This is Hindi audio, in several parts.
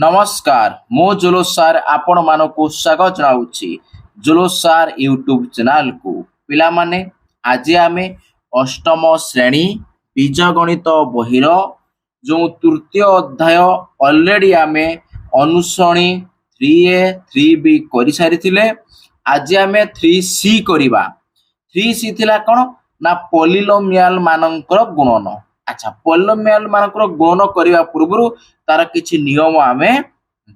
नमस्कार मु जुलूस सार आपण मानकु स्वागत जनाऊँगी जुलूस सार यूट्यूब चैनल को पिला माने आज आमे अष्टम श्रेणी बीजगणित बहिर जो तृतीय अध्याय ऑलरेडी आमे अनुसरणी 3A 3B करि सारिथिले आज आमे 3C करिबा 3C थिला कोन ना पॉलिनोमियल मानकर गुणन। अच्छा पॉलिनोमियल मानकर गुणन करिवा पूर्वरु तार किछि नियम आमे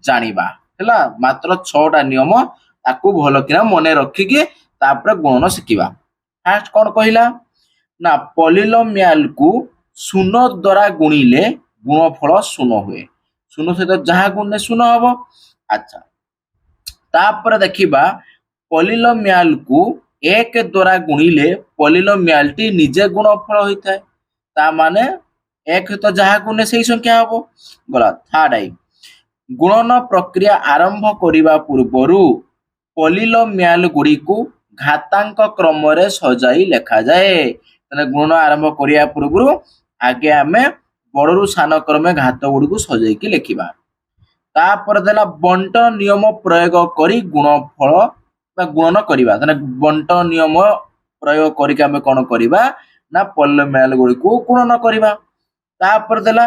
जानिबा हैला मात्र 6टा नियम ताकू भलो किना मने रखिके तापर गुणन शिखिबा। फर्स्ट कोन कहिला ना पॉलिनोमियल को शून्य द्वारा गुणिले गुणफल शून्य हुए शून्य सहित जहा गुणने शून्य हबो। अच्छा तापर देखिबा पॉलिनोमियल को 1 द्वारा गुणिले पॉलिनोमियल टी निजे गुणफल होइथाय ता माने 1 तो जहा गुणने सही संख्या हबो गला। थर्ड आई गुणन प्रक्रिया आरंभ करिबा पूर्वरु पॉलिनोमियल गुडी को घातांक क्रम रे सजाई लेखा जाए तने गुणन आरंभ करिया पूर्वरु आगे हमें बड़रू सान क्रमे घात गुडी को सजाई के लेखिबा। तापर देला बंटन नियम प्रयोग करी गुणफल बा गुणन करिबा तने बंटन नियम प्रयोग करी के हमें कोन करिबा ना पॉलिनोमियल गुडी को गुणन करिबा। तापर देला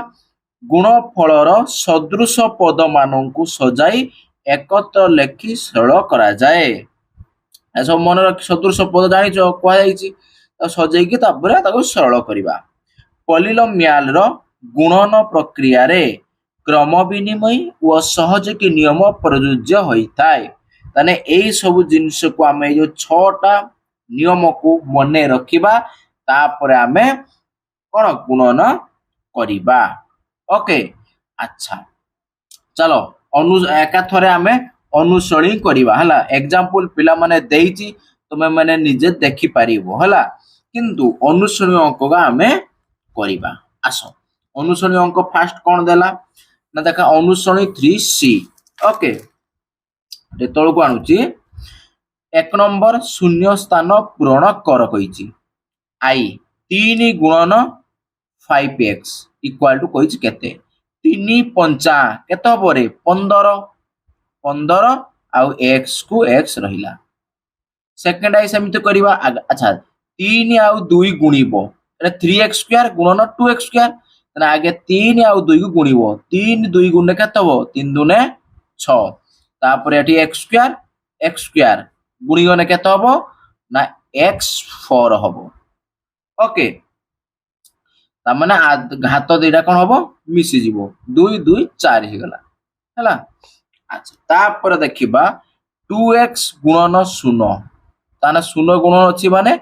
गुणफलर सदृश पद मानकु सजाई एकत्र लेखि सरल करा जाए। ऐसा मन रख सदृश पद जानि जो कोआ जाईची तो सजाई के तापर ताको सरल करिबा। पॉलिनोमियल रो गुणन प्रक्रिया रे क्रम विनिमय व सहजकी नियम प्रयोज्य होइताय तने एई सब जिनिस को हमें जो 6टा नियम को मने रखिबा तापर हमें कोन गुणन करिबा। ओके अच्छा चलो एका थरे हमें अनुसरणी करिबा हला एग्जांपल पिला माने देइची तुमे माने निजे देखि पारिबो हला किंतु अनुसरणी अंक का हमें करिबा। आसो अनुसरणी अंक फास्ट कोन देला ना देखा अनुसरणी 3C। ओके ते तळ को आनुची 1 नंबर शून्य स्थान पूरण कर कहिची आई 3 गुणन 5x इक्वल टू कहिची केते 3 पंचा केते हबो रे 15 15 आउ x को x रहिला। सेकंड आई समित करिबा। अच्छा 3 आउ 2 गुणिबो एटा 3x स्क्वायर गुणन 2x स्क्वायर तने आगे 3 आउ 2 को गुणिबो 3 2 गुणने केते हबो 3 दुने 6 तापर एठी x स्क्वायर गुणिगने केते हबो ना x4 हबो। ओके ता माने घात देटा कोन हबो मिसी जिवो 2 2 4 हे गला हला। अच्छा तापर देखिबा 2x गुणन 0 ताने 0 गुणन अछि माने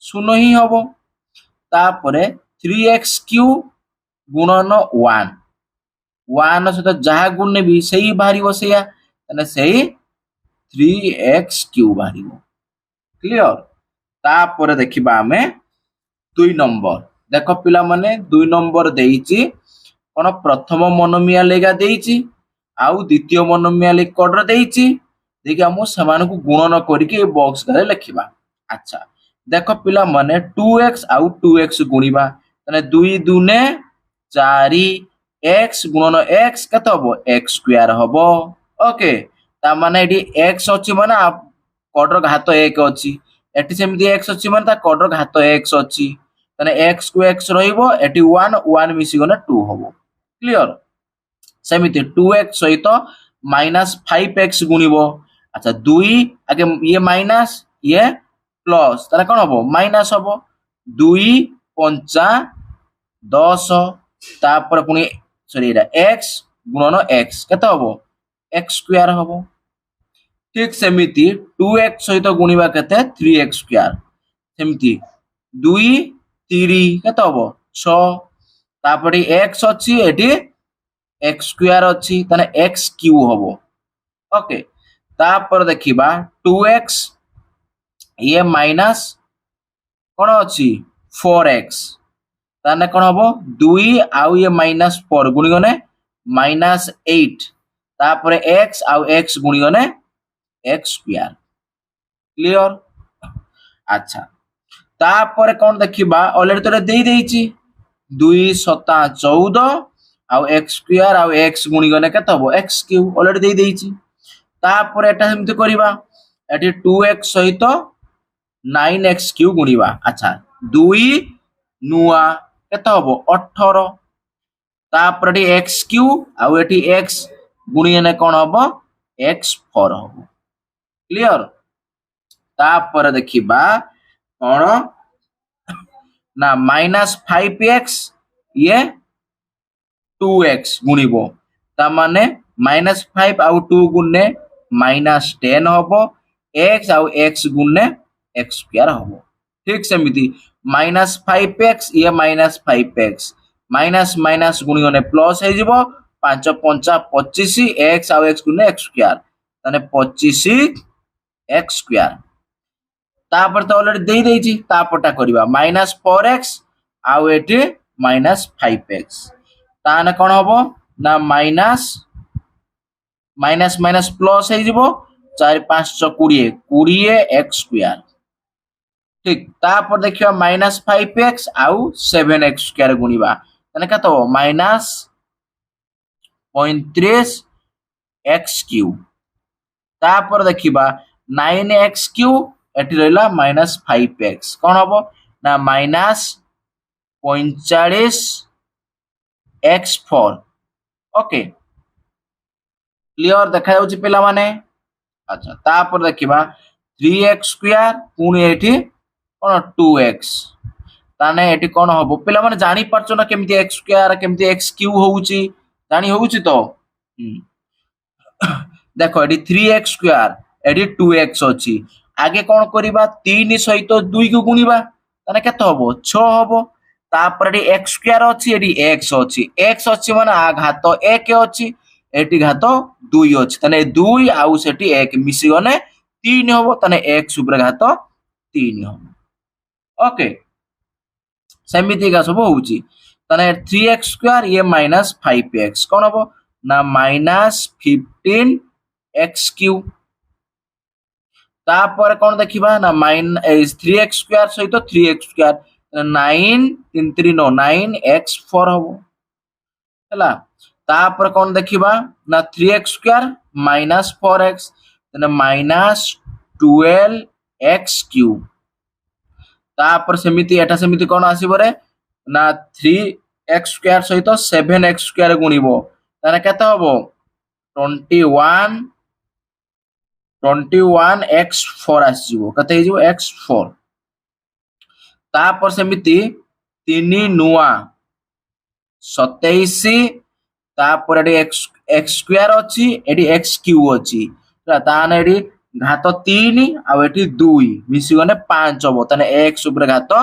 0 ही हबो। तापरे 3x क्यूब गुणन 1 1 सहित जहा गुणने भी सही बाहरिबो सेया तने सही 3x क्यूब बाहरिबो क्लियर। तापर देखिबा हमें 2 नंबर देखो पिला माने 2 नंबर देइची कोन प्रथम मोनोमियल लेगा देइची आउ द्वितीय मोनोमियल कोड देइची देखि हम समान को गुणन करके बॉक्स करे लिखिबा। अच्छा देखो पिला माने 2x आउ 2x गुणिबा तने 2 दुने 4 x गुणन x केते हबो x स्क्वायर हबो। ओके ता माने एडी x अछि माने कोड घात 1 अछि एठी सेमि x अछि माने ता कोड घात x अछि तने x को x रहिबो एटी 1 1 मिसी गने 2 हबो क्लियर। सेमिति 2x सहित -5x गुणिबो। अच्छा 2 आगे ये माइनस ये प्लस ताले कोन हबो माइनस हबो 2 पंचा 10 तापर पुनी सॉरी एटा x गुणन x केते हबो x स्क्वायर हबो। ठीक सेमिति 2x सहित गुणिबा केते 3x स्क्वायर सेमिति 2 3 केते हबो 6 तापर x अछि एटी x स्क्वायर अछि तने x क्यूब हबो। ओके तापर देखिबा 2x ये माइनस कोन अछि 4x तने कोन हबो 2 आउ ये माइनस 4 गुणी गने -8 तापर x आउ x गुणी गने x स्क्वायर क्लियर। अच्छा तापर कोन देखिबा ऑलरेडी तो देई देइची 2 7 14 आउ एक्स स्क्वायर आउ एक्स गुणी गने केते हबो एक्स क्यूब ऑलरेडी दे देइची तापर एटा सेमति करिबा एटी 2x सहित 9x क्यूब गुणिबा अच्छा 2 नुआ केते हबो 18 तापर एटी x क्यूब आउ एटी x गुणी गने कोन हबो x4 हबो क्लियर तापर देखिबा कोन ना -5x ये 2x गुणिबो ता माने -5 आउ 2 गुणे -10 हबो x आउ x गुणे x स्क्वायर हबो ठीक सेमिति -5x ये -5x माइनस माइनस गुणी गने प्लस हे जिवो 5 5 25 x आउ x गुणे x स्क्वायर तने 25 x स्क्वायर तापर तो ऑलरेडी दे देइची तापरटा करबा -4x आउ एटी -5x ताने कोन हबो ना माइनस माइनस माइनस प्लस हे जिवो 4 5 20 20 x स्क्वायर ठीक तापर देखिबा -5x आउ 7x स्क्वायर गुणिबा तने केत हो -35 x क्यूब तापर देखिबा 9x क्यूब एटी रहला -5x कोन हबो ना -45 x4 ओके क्लियर देखा जाउची पिला माने अच्छा तापर देखिबा 3x स्क्वायर पुनी एठी कोन 2x ताने एठी कोन हबो पिला माने जानि परछो ना केमति x स्क्वायर केमति x क्यूब होउची जानि होउची तो देखो एठी 3x स्क्वायर एठी 2x अछि आगे कोन करिबा 3 सहित 2 को गुणिबा ताने केते हबो 6 हबो तापर एठी x स्क्वायर अछि एठी x अछि माने आ घात 1 अछि एठी घात 2 अछि ताने 2 आउ सेठी 1 मिसी गने 3 हबो ताने x ऊपर घात 3 हबो ओके सेमिति का सब होउची ताने 3x स्क्वायर ये -5x कोन हबो ना -15 x क्यूब तापर कोन देखिबा ना 3x स्क्वायर सहित 3x स्क्वायर 9 3 3 9 9x4 हबो हला तापर कोन देखिबा ना 3x स्क्वायर -4x तने -12x क्यूब तापर सेमिति एटा सेमिति कोन आसीबो रे ना 3x स्क्वायर सहित 7x स्क्वायर गुणिबो ताने केते हबो 21 x4 आसीबो कते हे जिवो x4 तापर सेमिति 3 नुआ 27 तापर एडी x स्क्वायर अछि एडी x क्यूब अछि ताने एडी घात 3 आ एटी 2 मिसी गने 5 हबो तने x ऊपर घात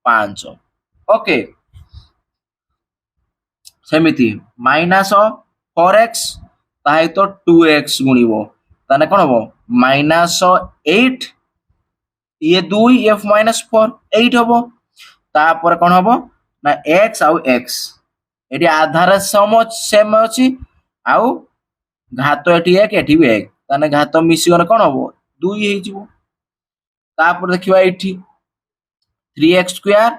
5 ओके सेमिति -4x ताहे तो 2x गुणिबो ताने कोन हबो -8 ये 2 ये -4 8 हबो तापर कोन हबो ना x आउ x एटी आधार सेम अछि आउ घात एटी 1 एटी भी 1 ताने घात मिसी गने कोन हबो 2 हे जिवो तापर देखिबा एठी 3x स्क्वायर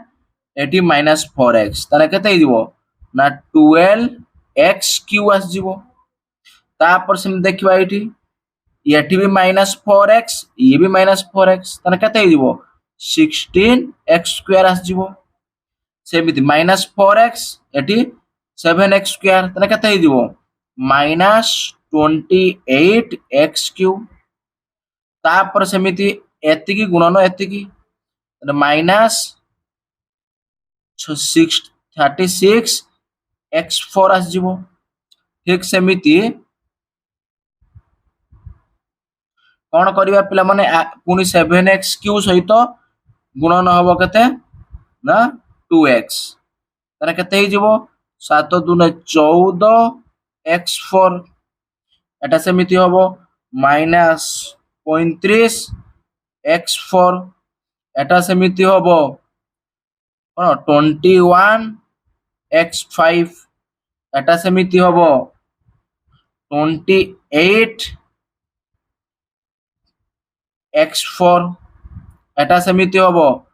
एटी -4x ताने केते हे जिवो ना 12x क्यूब आस जिवो तापर सेम देखिबा एठी एठी भी -4x ये भी -4x ताने केते हे जिवो 16x स्क्वायर आस जिवो सेमिति -4x एठी 7x स्क्वायर ताने केते हे जिवो -28x क्यूब तापर सेमिति एतिकी गुणन एतिकी -36 x4 आस जिवो ठीक सेमिति कोन करिबा पिला माने पुनी 7x क्यूब सहित गुणन हबो केते ना 2x ताने केते हे जिवो 7 2 14 x4 एटा सेमिति हबो -35 x4 एटा सेमिति हबो कोन 21 x5 एटा सेमिति हबो 28 x4 एटा सेमिति हबो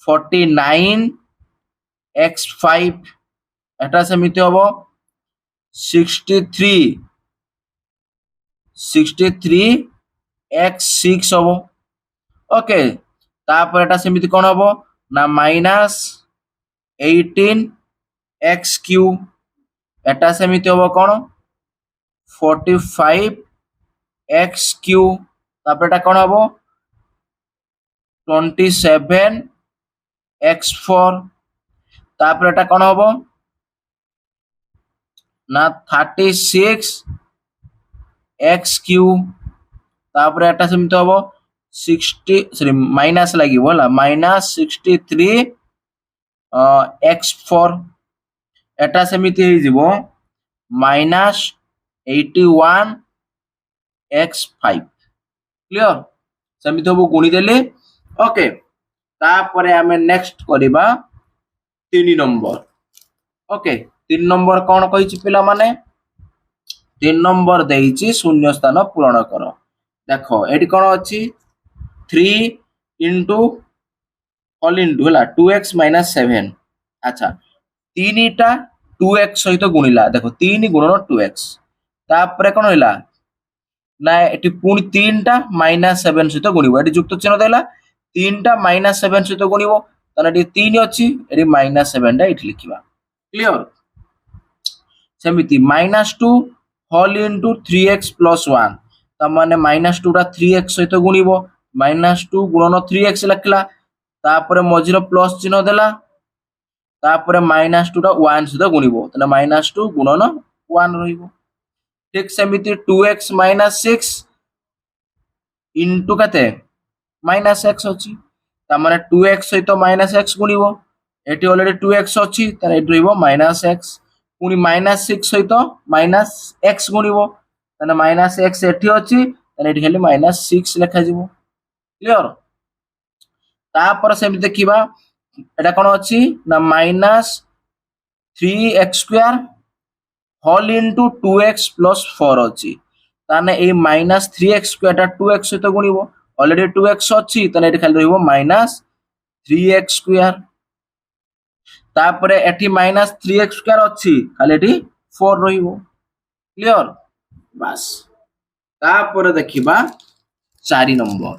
49 x5 एटा सेमिति हबो 63 x 6 হবো। ওকে, তারপর এটা সেমিতি কোন হবো না -18 x কিউব, এটা সেমিতি হবো কোন 45 x কিউব, তারপর এটা কোন হবো 27 x 4, তারপর এটা কোন হবো না 36 x কিউব, তারপরে এটা সেমিতি হবো 60 সরি মাইনাস লাগিব হলা -63 x 4, এটা সেমিতি হয়ে যাব -81 x 5। ক্লিयर সেমিতি হবো গুণি দেলি। ওকে, তারপরে আমি নেক্সট করিবা 3 নম্বর। ওকে, 3 নম্বর কোন কইছি পিলা মানে 3 নম্বর দেইছি শূন্য স্থান পূরণ কর। দেখো এটি কোন ଅଛି 3 ইনটু অল ইনটু হলা 2x - 7। আচ্ছা, 3টা 2x সহিত গুণিলা, দেখো 3 গুণন 2x, তারপরে কোন হইলা না এটি পুনি 3টা -7 সহিত গুণিব, এটি যুক্ত চিহ্ন দেলা 3টা -7 সহিত গুণিব, তাহলে এটি 3 ଅଛି, এটি -7টা এটি লিখিবা। ক্লিयर সেমিতি -2 হোল ইনটু 3x + 1, তার মানে -2টা 3x সহিত গুণিব, -2 গুণন 3x লিখলা, তারপরে মঝির প্লস চিহ্ন দেলা, তারপরে -2টা 1 সহিত গুণিব, তাহলে -2 গুণন 1 রহিব। ঠিক সেমিতি 2x - 6 ইনটু কেতে -x ଅଛି, তার মানে 2x সহিত -x গুণিব, এটি অলরেডি 2x ଅଛି, তাহলে এটি রহিব -x, পুনি -6 সহিত -x গুণিব, তাহলে -x এটি ଅଛି, তাহলে এটি খালি -6 লেখা যাব। ক্লিयर তারপরে সেমিতি দেখিবা এটা কোন ଅଛି না -3x² হোল ইনটু 2x + 4 ଅଛି, তাহলে এই -3x² টা 2x সহিত গুণিব, অলরেডি 2x ଅଛି, তাহলে এটি খালি রহিব -3x², তারপরে এটি -3x² ଅଛି, খালি এটি 4 রহিব। ক্লিयर বাস, তারপরে দেখিবা 4 নম্বর।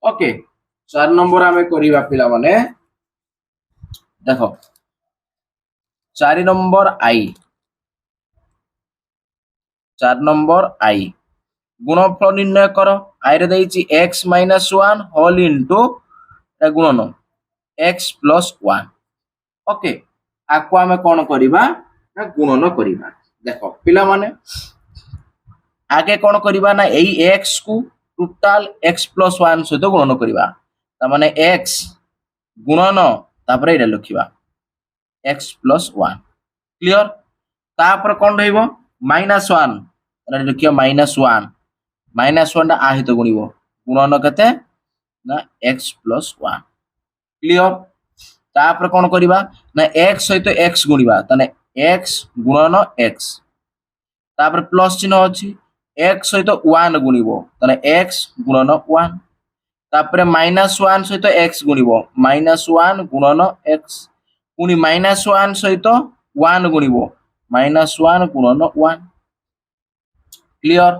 ওকে, 4 নম্বর আমি করিবা পিলা মানে দেখো 4 নম্বর আই, 4 নম্বর আই গুণফল নির্ণয় কর। আই রে দেইছি x - 1 হোল ইনটু গুণন x + 1। ওকে, আকু আমি কোন করিবা না গুণন করিবা। দেখো পিলা মানে আগে কোন করিবা না এই x কু টোটাল x + 1 সহিত গুণন করিবা, তার মানে x গুণন তারপরে এটা লিখিবা x + 1। ক্লিयर তারপরে কোন রহিব -1, তাহলে লিখিবা -1, -1টা আ সহিত গুণিব, গুণন কেতে না x + 1। ক্লিयर তারপরে কোন করিবা না x সহিত x গুণিবা, তাহলে x গুণন x, তারপরে প্লস চিহ্ন ଅଛି, x সহিত 1 গুণিব, তাহলে x গুণন 1, তারপরে -1 সহিত x গুণিব, -1 গুণন x, পুনি -1 সহিত 1 গুণিব, -1 গুণন 1। ক্লিयर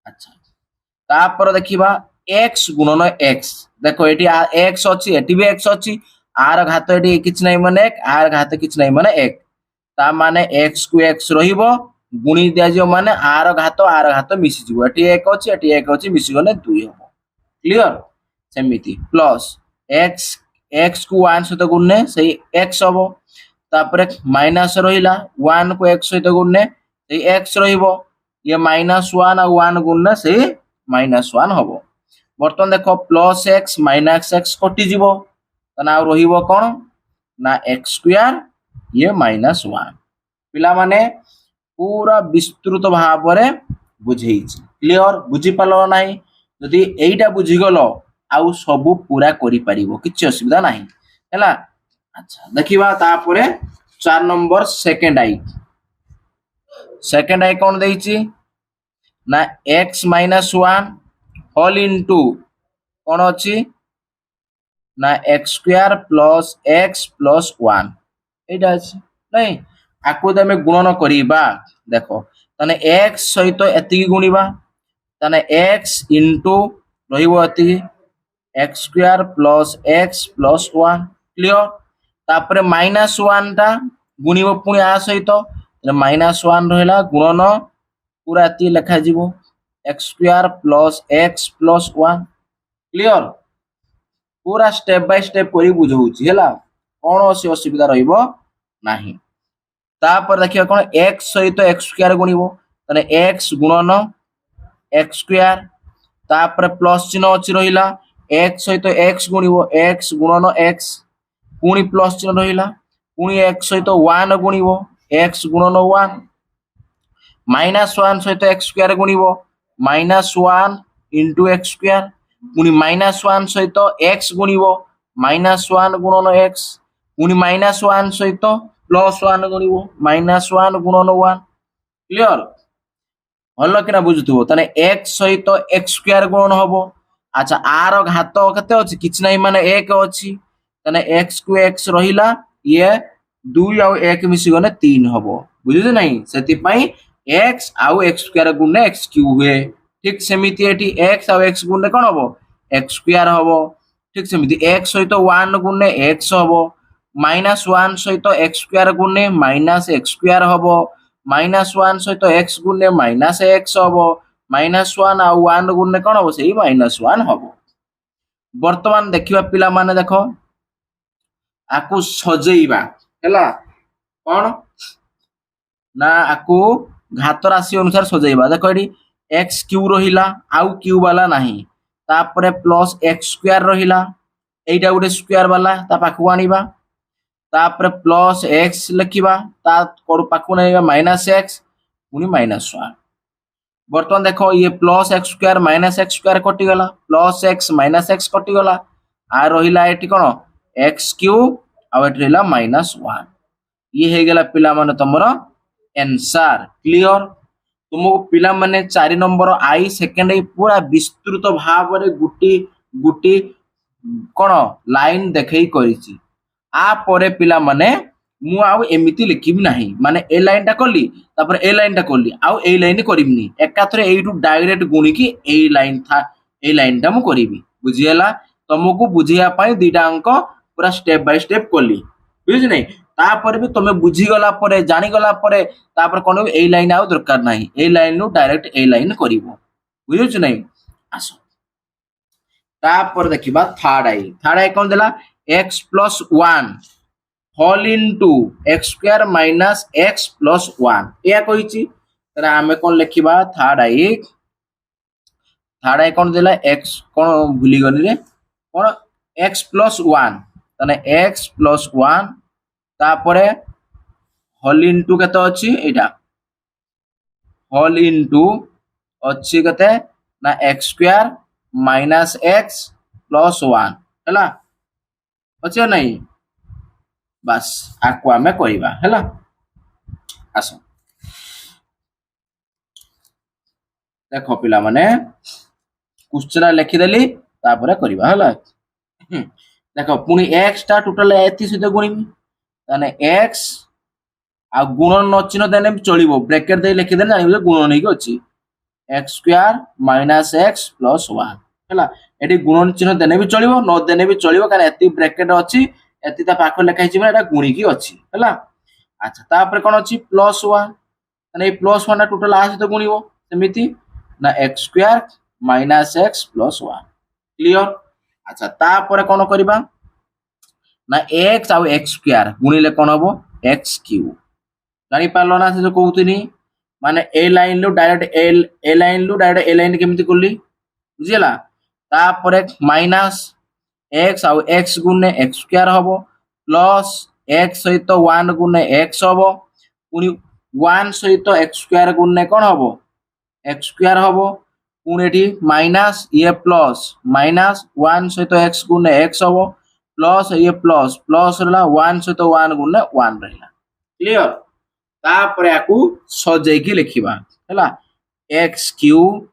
আচ্ছা, তারপরে দেখিবা x গুণন x, দেখো এটি x ଅଛି, এটি भी x ଅଛି, আর ঘাত এটি কিছু নাই মানে 1, আর ঘাত কিছু নাই মানে 1, তার মানে x কু x রহিব, গুণি দিয়া যাও মানে আর ঘাত মিশি যাব, এটি 1 ଅଛି, এটি 1 ଅଛି, মিশি গলে 2 হবো। ক্লিयर সেমিতি প্লস x কু 1 সহিত গুণনে সেই x হবো, তারপরে মাইনাস রহিলা 1 কু x সহিত গুণনে সেই x রহিব, ইয়ে -1 আর 1 গুণনে সেই -1 হবো। বর্তমান দেখো প্লস x - x কটি যাব, তাহলে আর রহিব কোন না x² ইয়ে -1। পিলা মানে পুরা বিস্তৃত ভাবে বুঝেইছি। ক্লিयर বুঝি পারল নাই, যদি এইটা বুঝিগল আউ সবু পুরা করি পারিব, কিছু অসুবিধা নাই হেলা। আচ্ছা দেখিবা তারপরে 4 নম্বর সেকেন্ড আই, সেকেন্ড আই কোন দেইছি না x - 1 হোল ইনটু কোন ଅଛି না x² + x + 1, এইটা আছে নাই, आकु तमे गुणन करिबा देखो तने x सहित एतिकी गुणिबा तने x इनटू रहिबो एतिकी x square plus x plus 1 clear तापर माइनस 1 टा गुणिबो पुणी आ सहित माइनस 1 रहला गुणन पूरा एति लिखा जीवो x square plus x plus 1 clear पूरा स्टेप बाय स्टेप करी बुझौची हैला कोन से असुविधा रहइबो नाही तापर देखियो कोन x सहित x स्क्वायर गुणिबो तने x गुणन x स्क्वायर तापर प्लस चिन्ह अछि रहिला x सहित x गुणिबो x गुणन x पुणी प्लस चिन्ह रहिला पुणी x सहित 1 गुणिबो x गुणन 1 माइनस 1 सहित x स्क्वायर गुणिबो माइनस 1 इनटू x स्क्वायर पुणी माइनस 1 सहित x गुणिबो माइनस 1 गुणन x पुणी माइनस 1 सहित प्लस 1 गुणिबो माइनस 1 गुणन 1 क्लियर भल कि बुझुथबो तने x सहित x स्क्वायर गुणन हबो अच्छा आर घात केते अछि किछ नै माने 1 अछि तने x को x रहिला ये 2 आउ 1 मिसी गने 3 हबो बुझिले नै सेति पई x आउ x स्क्वायर गुणने x क्यूब हुए ठीक सेमिति एटी x आउ x गुणने कोन हबो x स्क्वायर हबो ठीक सेमिति x सहित 1 गुणने x हबो माइनस 1 सहित x स्क्वायर गुणने माइनस x स्क्वायर हबो माइनस 1 सहित x गुणने माइनस x हबो माइनस 1 आ 1 गुणने कोन हबो सेही माइनस 1 हबो वर्तमान देखिबा पिला माने देखो आकु सजेइबा हैला कोन ना आकु घात राशि अनुसार सजेइबा देखो एडी x क्यूब रहिला आउ क्यूब वाला नाही तापरे प्लस x स्क्वायर रहिला एइटा गुटे स्क्वायर वाला ता पाखु आनिबा तापर प्लस x लिखिबा ता कोड पाखु नैबा माइनस x पुनी माइनस 1 बर्तमान देखो ये plus x square minus x square कटि गला प्लस x माइनस x कटि गला आ रहिला एठी कोन x क्यूब आ एठी रहिला माइनस 1 ये हे गेला पिला माने तमरो आंसर क्लियर तुमको पिला माने 4 नंबर आई सेकंड पूरा विस्तृत भाव रे गुटी गुटी कोन लाइन देखै करिछि आ परे पिला माने मु आउ एमिति लिखिबि नाही माने ए लाइन टा करली तापर ए लाइन टा करली आउ ए लाइन करिबिनी एकाथरे एइटु डायरेक्ट गुणी की ए लाइन था ए लाइन टा मु करिबि बुझियला तुमको बुझिया पई दीटा अंक पूरा स्टेप बाय स्टेप करली बुझि नै तापर भी तुमे बुझी गला परे जानि गला परे तापर कोन ए लाइन आउ दरकार नाही ए लाइन नु डायरेक्ट ए लाइन करिवो बुझिछ नै आसो तापर देखिबा थर्ड आई कोन देला x plus 1 whole into x square minus x plus 1 या कहिछि तरा हमें कोन लिखिबा थर्ड आई कोन देला x कोन भूली गनी रे कोन x plus 1 तने x plus 1 तापरे whole into केते अछि एटा whole into अछि केते ना x square minus x plus 1 हला अच्छा नहीं बस आको हमें करिबा हैला आसो देखो पिला माने क्वेश्चन लिखि देली तापरे करिबा हैला देखो पुनी x टा टोटल एथि सहित गुणिबी तने x आ गुणन न चिन्ह देने चलिबो ब्रैकेट दे लिखि देने जानिबो गुणन नै कि अछि x square minus x plus 1 हैला एटी गुणन चिन्ह देने भी चलिबो न देने भी चलिबो कारण एति ब्रैकेट अछि एति ता पाखो लेखा हिची एटा गुणी की अछि हैला अच्छा तापर कोन अछि प्लस 1 तने प्लस 1 टोटल आ सहित गुणिबो सेमिति ना x square minus x plus 1 clear अच्छा तापर कोन करबा ना x आ x स्क्वायर गुणिले कोन हबो x क्यूब जानि पालो ना से जो कहउतनी माने ए लाइन लो डायरेक्ट ए लाइन लो डायरेक्ट ए लाइन केमिति करली बुझिला तापर माइनस x आउ x गुणे x स्क्वायर हबो प्लस x सहित 1 गुणे x हबो पुनी 1 सहित x स्क्वायर गुणे कोन हबो x स्क्वायर हबो पुनी एठी माइनस ये प्लस माइनस 1 सहित x गुणे x हबो प्लस ये प्लस प्लस रहला 1 सहित 1 गुणे 1 रहला क्लियर तापर याकू सजै की लिखिबा हैला x cube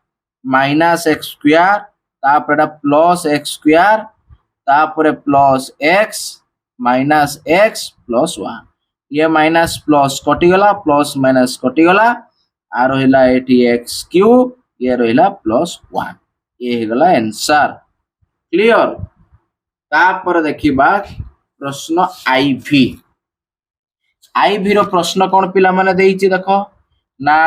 minus x square तापर प्लस x स्क्वायर तापर plus x minus x plus 1 ये माइनस प्लस कटिगला प्लस माइनस कटिगला आ रहा ये एक्स क्यू ये रहा प्लस 1 ये गला आंसर क्लियर। तापर देखिबा प्रश्न आईवी आईवी रो प्रश्न कौन पिला माने देइछि देखो ना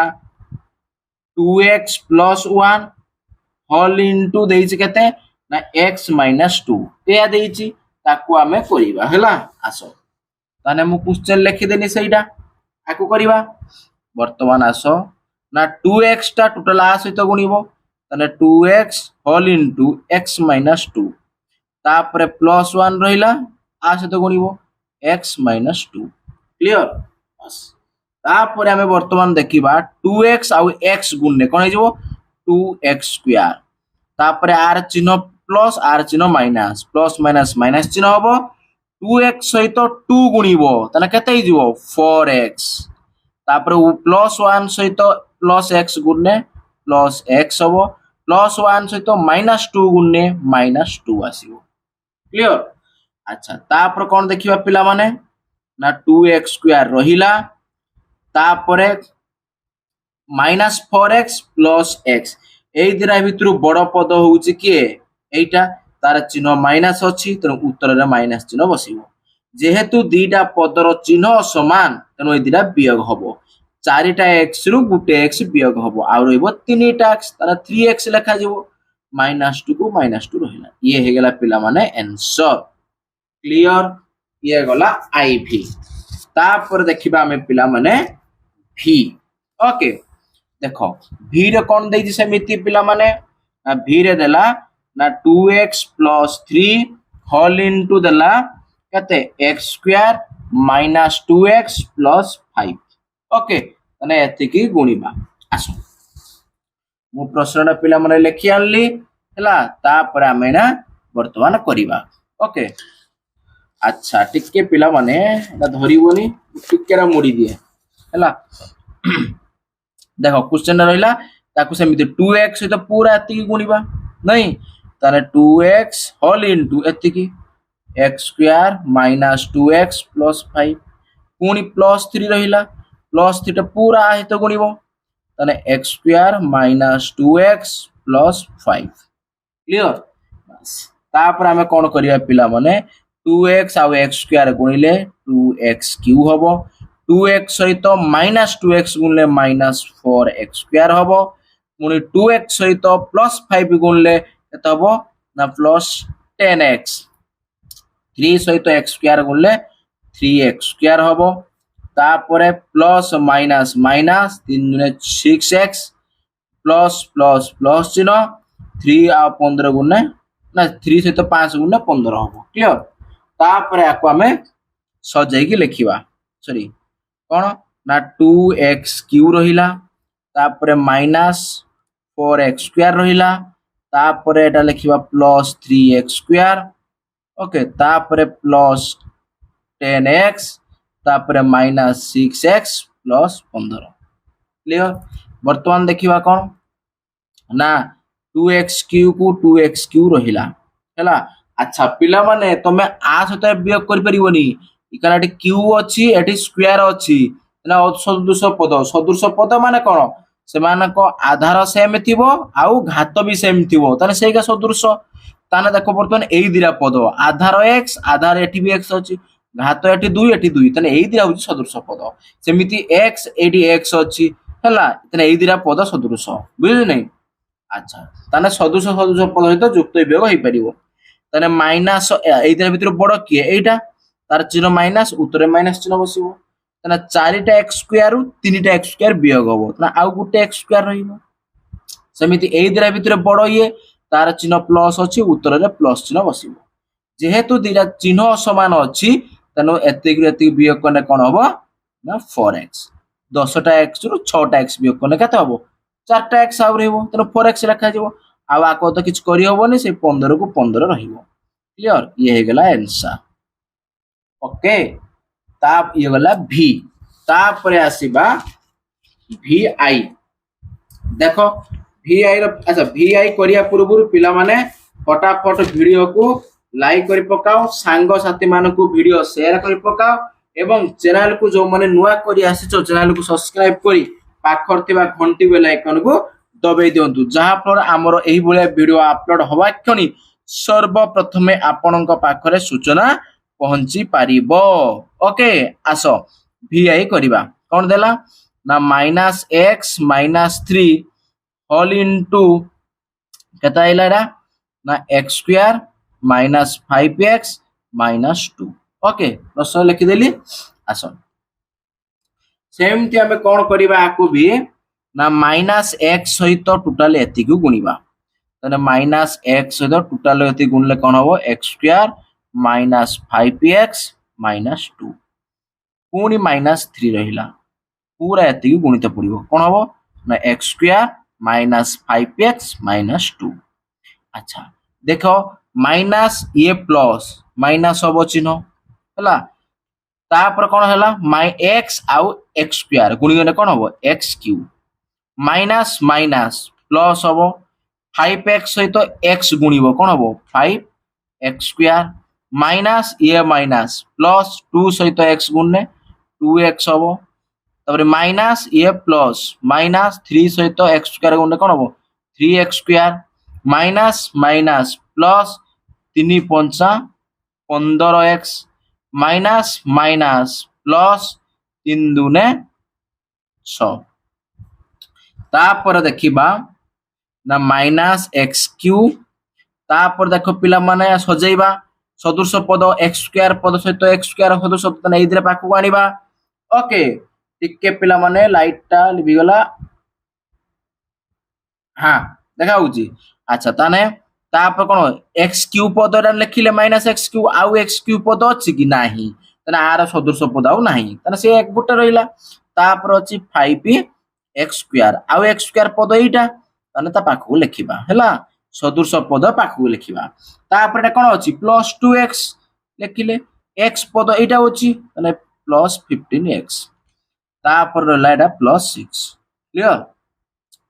2x प्लस 1 होल इनटू देइछि केते ना x माइनस 2 या देइछि ताकू आमे करिबा हला आसो ताने मु क्वेश्चन लिखि देनी सेइडा आकू करिबा वर्तमान आसो ना 2x टा टोटल आ सहित गुणिबो ताने 2x whole into x minus 2 तापर प्लस 1 रहिला आ सहित गुणिबो x माइनस 2 क्लियर बस तापर हमें वर्तमान देखिबा 2x आउ x गुणने कोन हेजो 2x स्क्वायर तापर r चिन्ह प्लस r चिन्ह माइनस प्लस माइनस माइनस चिन्ह होबो 2x सहित 2 गुणिबो तने केते हिजो 4x तापर प्लस 1 सहित प्लस x गुणने प्लस x होबो प्लस 1 सहित माइनस 2 गुणने माइनस 2 आसीबो क्लियर। अच्छा तापर कोन देखिबा पिला माने ना 2x स्क्वायर रहिला तापरे माइनस 4x प्लस x एई दिरा भितरु बड़ पद होउची के एइटा तार चिन्ह माइनस अछि तेनु उत्तर रे माइनस चिन्ह बसिबो जेहेतु दीटा पदर चिन्ह समान तेनु ए दिरा वियोग हबो चारिटा x रु गुटे x वियोग हबो आ रहइबो तीनटा x तार 3x लिखा जेबो -2 को -2 रहिला ये हे गेला पिला माने आंसर क्लियर ये गला आईवी तापर देखिबा हमें पिला माने v ओके देखो v रे कोन देइछि सेमिति पिला माने ना v रे देला ना 2x प्लस 3 होल इनटू देला कते x square minus 2x plus 5 okay तने एति की गुणीबा आसो मु प्रश्नटा पिला माने लिखि आनली हला तापर हमें ना वर्तमान करिबा ओके अच्छा टिके पिला माने एटा धरिबोनी टिकेरा मोड़ी दिए हला देखो क्वेश्चन रहिला ताकू सेमिति 2x सहित पूरा एति की गुणीबा नहीं ताने 2x होल इनटू एति की x square minus 2x plus 5 पुनी प्लस 3 रहिला प्लस 3 टा पूरा हित गुणीबो ताने x square minus 2x plus 5 clear बस तापर हमें कोन करिया पिला माने 2x आउ x स्क्वायर गुणिले 2x क्यू हबो 2x सहित माइनस 2x गुणले माइनस 4x स्क्वायर हबो पुनी 2x सहित प्लस 5 गुणले केत हबो ना प्लस 10x 3 सहित x स्क्वायर गुणले 3x स्क्वायर हबो तापरे प्लस माइनस माइनस 3 गुणे 6x प्लस प्लस प्लस चिन्ह 3 आ 15 गुणे ना 3 सहित 5 गुणे 15 हबो क्लियर तापरे आको हमें सजाई की लिखिबा सॉरी कोन ना 2x क्यू रहिला तापरे माइनस 4x स्क्वायर रहिला तापरे एटा लिखिबा प्लस 3x स्क्वायर ओके तापरे प्लस 10x तापरे माइनस 6x प्लस 15 क्लियर वर्तमान देखिबा कोन ना 2x क्यू को 2x क्यू रहिला हला अच्छा पिला माने तमे आ सहित वियोग करि परिबोनी इकानाटी क्यू अछि एठी स्क्वायर अछि ना सदृश पद माने कोन से मानको आधार सेम थिबो आउ घात भी सेम थिबो तने सेगा सदृश ताने देखो बर्तमान एई दिरा पद आधार x आधार एठी भी x अछि घात एठी 2 एठी 2 तने एई दिरा होछि सदृश पद सेमिति x एठी x अछि हला तने एई दिरा पद सदृश बुझिले नै अच्छा ताने सदृश पद हित युक्त वियोग होई परिबो ताने माइनस एई दिरा भितर बड़ की एइटा तार चिन्ह माइनस उत्तर माइनस चिन्ह बसिबो ताने 4टा x स्क्वायर 3टा x स्क्वायर वियोग होबो ताने आउ गुटे x स्क्वायर रहिबो सेमिति एई दिरा भितर बड़ ये तार चिन्ह प्लस अछि उत्तर रे प्लस चिन्ह बसिबो जेहेतु दिरा चिन्ह समान अछि तनो एति वियोग करने कोन होबो ना 4x 10टा x रु 6टा x वियोग करने केते होबो 4टा x आउ रहइबो तनो 4x लिखा जेबो आउ आको तो किछ करि होबोनी से 15 को 15 रहिबो क्लियर ये हे गेला आंसर ओके ताप ये गला v तापरे आसीबा vi देखो vi रो अच्छा vi करिया पूर्व पिला माने फटाफट वीडियो को लाइक करि पकाओ सांग साथी मान को वीडियो शेयर करि पकाओ এবং চ্যানেল को जो माने नुआ करी आसिछो चैनल को सब्सक्राइब करी पाखर थिबा घंटी बेल आइकन को दबाई दियंतु जहा फल हमर एही भलिया वीडियो अपलोड होबा क्षणी सर्वप्रथमे आपनक पाखरे सूचना पहुंची पारिबो। ओके आसो vi करिबा कोन देला ना -x-3 होल इनटू केता आइला एटा ना x स्क्वायर -5x -2। ओके प्रश्न लिखि देली आसो सेमती आमे कोन करिबा आकु भी ना -x सहित टोटल एति को गुणिबा तने -x सहित टोटल एति गुणले कोन होबो x स्क्वायर -5x -2 पुनी -3 रहिला पूरा एति को गुणित पड़िबो कोन होबो ना x स्क्वायर -5x -2। अच्छा देखो माइनस ये प्लस माइनस होबो चिन्ह हला तापर कोन हला x आउ x स्क्वायर गुणी गने कोन होबो x cube minus minus plus होबो 5x सहित x गुणिबो कोन होबो 5x स्क्वायर माइनस ये माइनस प्लस 2 सहित x गुणने 2x होबो तापर माइनस ये प्लस माइनस 3 सहित x स्क्वायर गुणने कोन होबो 3x square minus minus plus 3 पंचा 15x माइनस माइनस प्लस 3 दुने 6 तापर देखिबा ना माइनस x क्यूब तापर देखो पिला माने सजेइबा सदृश पद x स्क्वायर पद सहित x स्क्वायर सदृश पद नै इधर पाखु आनिबा। ओके टिके पिला माने लाइटटा लिबि गला हां देखा होउची अच्छा ताने तापर कोन x क्यूब पदटा लिखिले -x क्यूब आउ x क्यूब पद अछि कि नाही तने आर सदृश पद आउ नाही तने से एक गुटे रहिला तापर अछि 5x स्क्वायर आउ x स्क्वायर पद एटा तने ता पाखु लिखिबा हैला सदृश पद पाखु लिखिबा तापर एटा कोन अछि +2x लिखिले x पद एटा अछि तने +15x तापर रहला एटा +6 क्लियर।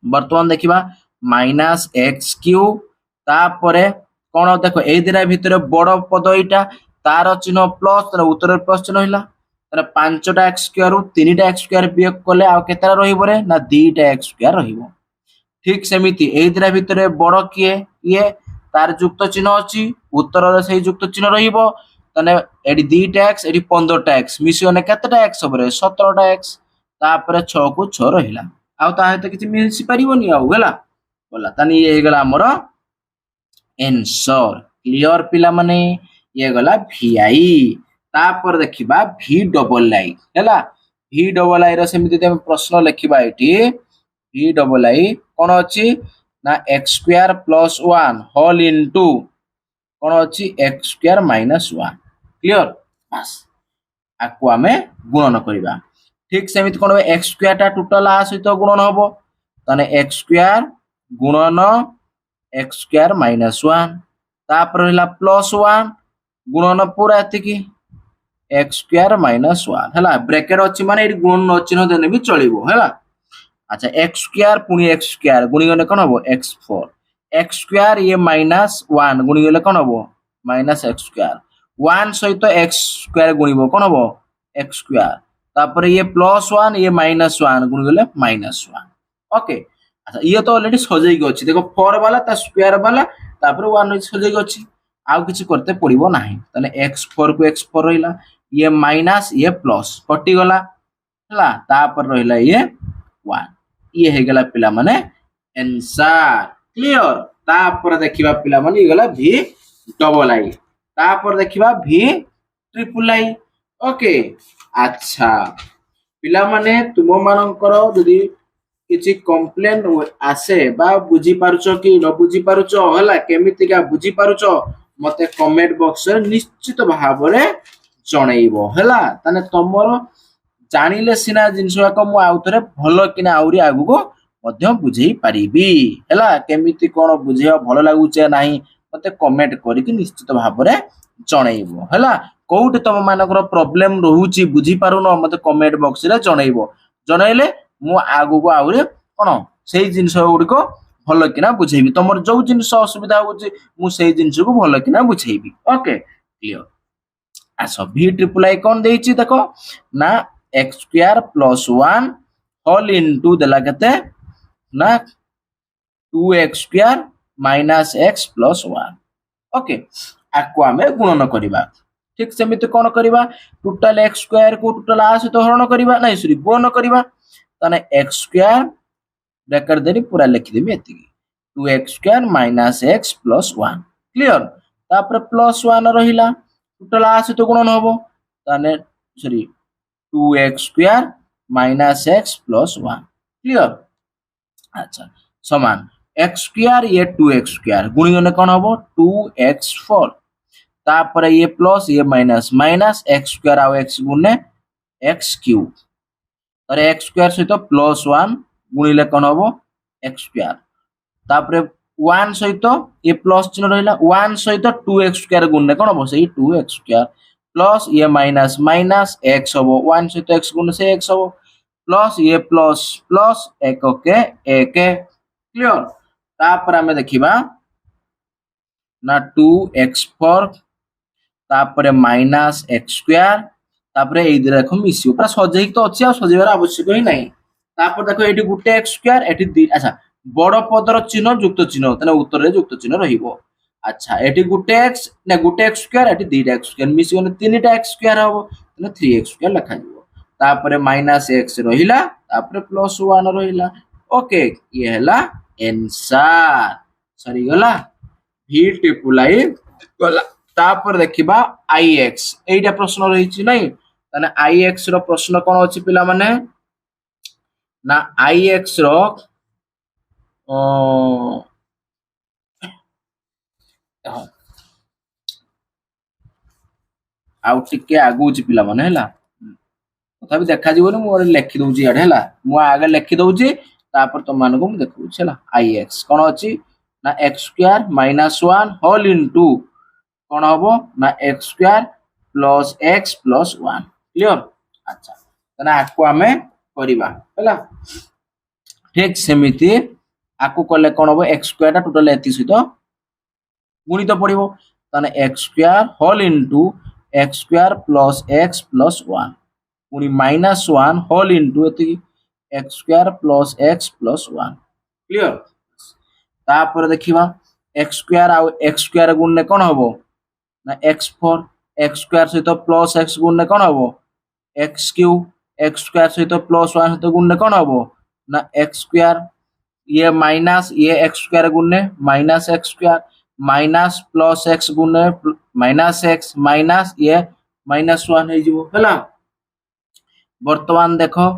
वर्तमान देखिबा -x क्यूब तापरे कोन देखो ए दिरा भितरे बड़ पद एटा तार चिन्ह प्लस तर उत्तर प्लस चिन्ह हिला तने 5टा x स्क्वायर 3टा x स्क्वायर वियोग करले आ केतरा रहिबो रे ना 2टा x स्क्वायर रहिबो ठीक सेमिति ए दिरा भितरे बड़ किए ये तार युक्त चिन्ह अछि उत्तर रे सही युक्त चिन्ह रहिबो तने एडी 2टा x एडी 15टा x मिसियोने केतटा x होबरे 17टा x तापरे 6 को 6 रहिला आ ता हेते किछि मिलसि परिबोनी आ होला बोला तने ये हेगला हमर आंसर क्लियर पिला माने ये गला vi तापर देखिबा v डबल आई हैला v डबल आई रो समिति हम प्रश्न लिखिबा एठी v डबल आई कोन अछि ना x स्क्वायर +1 होल इनटू कोन अछि x स्क्वायर -1 क्लियर बस आकु हमें गुणन करिबा ठीक सेमिति कोन x स्क्वायर ता टोटल आ सहित गुणन होबो तने x स्क्वायर गुणन x स्क्वायर -1 तापर हला +1 गुणन पूरा एतिकी x स्क्वायर -1 हला ब्रैकेट अछि माने एडी गुणन चिन्ह देने भी चलिबो हला अच्छा x स्क्वायर पुनी x स्क्वायर गुणी गने कोन होबो x4 x स्क्वायर ये -1 गुणी गले कोन होबो -x स्क्वायर 1 सहित x स्क्वायर गुणिबो कोन होबो x स्क्वायर तापर ये +1 ये -1 गुणी गले -1 ओके अच्छा ये तो ऑलरेडी सजै गयो अछि देखो 4 वाला ता स्क्वायर वाला तापर 1 सजै गयो अछि आउ किछि करते पड़िबो नाही तने x4 को x4 रहिला ये माइनस ये प्लस कटि गला हला तापर रहिला ये 1 ये हे गला पिला माने आंसर क्लियर तापर देखिबा पिला माने ये गला v डबल आई तापर देखिबा v ट्रिपल आई ओके अच्छा पिला माने तुम मानकर जदी किछि कंप्लेन आसे बा बुझी पारुचो कि न बुझी पारुचो हला केमिति का बुझी पारुचो मते कमेंट बॉक्स रे निश्चित भाबरे जणैबो हला तने तमरो जानिले सिना जिंसवा को मु आउतरे भलो किना आउरी आगु को मध्य बुझेई पारिबी हला केमिति कोन बुझिया भलो लागुचे नाही मते कमेंट करी कि निश्चित भाबरे जणैबो हला कोउट तम मानकर प्रॉब्लम रहूची बुझी पारुनो मते कमेंट बॉक्स रे जणैबो जणैले मु आगु को आउरे कोन सेही जिंस गुडी को भलो किना बुझेबी तमर जो जिंस असुविधा होची मु सेही जिंस को भलो किना बुझेबी ओके क्लियर आस v ट्रिपल आई कौन देछि देखो ना x square plus 1 whole into देला केते ना 2x square minus x plus 1 okay आको आमे गुणन करिबा ठीक सेमिति कोन करिबा टोटल x स्क्वायर को टोटल आ सहित हरण करिबा नै सॉरी गुणन करिबा तने x स्क्वायर ब्रैकेट देनी पूरा लिखि देबी एति 2x square minus x plus 1 clear तापर प्लस 1 रहिला टोटल आ सहित गुणन होबो तने sorry 2x square minus x plus 1 clear अच्छा समान x स्क्वायर ये 2x स्क्वायर गुणी गने कोन होबो 2x4 तापर ये प्लस ये माइनस माइनस x स्क्वायर आ x गुणे x क्यूब और x स्क्वायर सहित प्लस 1 गुणिले कोन होबो x स्क्वायर तापर 1 सहित ये प्लस चिन्ह रहिला 1 सहित 2x स्क्वायर गुणने कोन होबो सेही 2x स्क्वायर प्लस ये माइनस माइनस x होबो 1 सहित x गुणने से x होबो प्लस ये प्लस प्लस एक ओके एक क्लियर तापर हमें देखिबा ना 2x4 तापर माइनस x स्क्वायर तापर ए देखो मिसियो पूरा सजेई तो अछि आ सजेबार आवश्यक ही नहीं तापर देखो एठी गुटे x स्क्वायर एठी अच्छा बड़ पदर चिन्ह युक्त चिन्ह तने उत्तर रे युक्त चिन्ह रहिबो अच्छा एठी गुटे x ना गुटे x स्क्वायर एठी दीटा x स्क्वायर मिसियो ने तीनटा x स्क्वायर हबो तने 3x स्क्वायर लिखा जिवो तापर माइनस x रहिला तापर प्लस 1 रहिला ओके ये हला आंसर सरी गला v ट्रिपल आई गला तापर देखिबा ix एटा प्रश्न रहिछि नै तने ix रो प्रश्न कोन अछि पिला माने ना ix रो आउ टिके आगुची पिला माने हला तथापि देखा जीवनी मोर लिखि दउची एडे हला मु आगे लिखि दउची तापर तुम मानको मु देखउची हला ix कोन अछि ना x square minus 1 whole into कोन हबो ना x square plus x plus 1 clear अच्छा तने आको हमें करिबा हला ठीक सेमिति आको कले कोन हबो x स्क्वायर टोटल एति सहित गुणित पड़िबो तने x square whole into x square plus x plus 1 पुनी माइनस 1 होल इनटू एति x square plus x plus 1 clear तापर देखिबा x स्क्वायर आ x स्क्वायर गुणने कोन हबो ना x4 x स्क्वायर सहित प्लस x गुणने कोन हबो x क्यूब x स्क्वायर सहित प्लस 1 सहित गुणने कोन हबो ना x स्क्वायर ये माइनस ये x स्क्वायर गुणने minus x square minus plus x गुणने माइनस x माइनस ये माइनस 1 हे जिवो हला वर्तमान देखो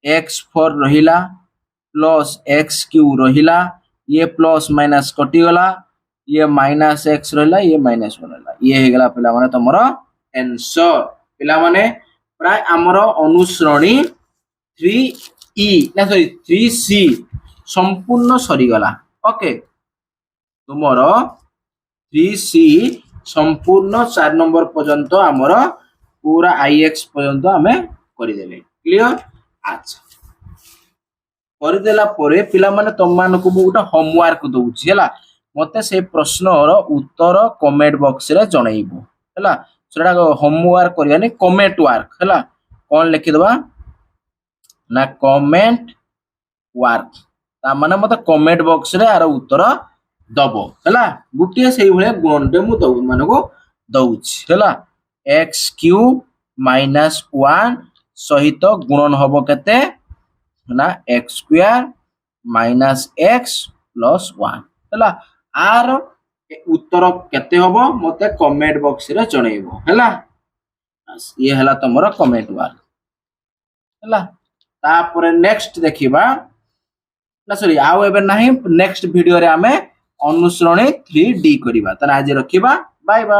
x4 रहिला प्लस x क्यूब रहिला ये प्लस माइनस कटि गला ये माइनस x रहिला ये माइनस 1 रहिला ये हे गला पिला माने तमरो आंसर पिला माने प्राय हमरो अनुश्रेणी 3e ना सॉरी 3c संपूर्ण सरी गला ओके तुमरो 3c संपूर्ण 4 नंबर पर्यंत हमरो पूरा ix पर्यंत हमें करि देले क्लियर अच्छा करि देला परे पिला माने तम मानको मु गोटा होमवर्क दउची हला मते से प्रश्न रो उत्तर कमेंट बॉक्स रे जणाइबो हला सेटा होमवर्क करियानी कमेंट वर्क हला कोन लिखि दबा ना कमेंट वर्क ता माने मते कमेंट बॉक्स रे आरो उत्तर दबो हला गुटिए सेही भले गुणनटे मु दउ मानको दउची हला x क्यूब माइनस 1 सहित गुणन हबो केते ना x square minus x plus 1 हला आर उत्तर केते हबो मते कमेंट बॉक्स रे जणाइबो हला ये हला तमरो कमेंट वर्क हला तापर नेक्स्ट देखिबा ना सॉरी आउ एबे नाही नेक्स्ट वीडियो रे हमें अनुश्रेणी 3D करिबा त आज रखिबा बाय बाय।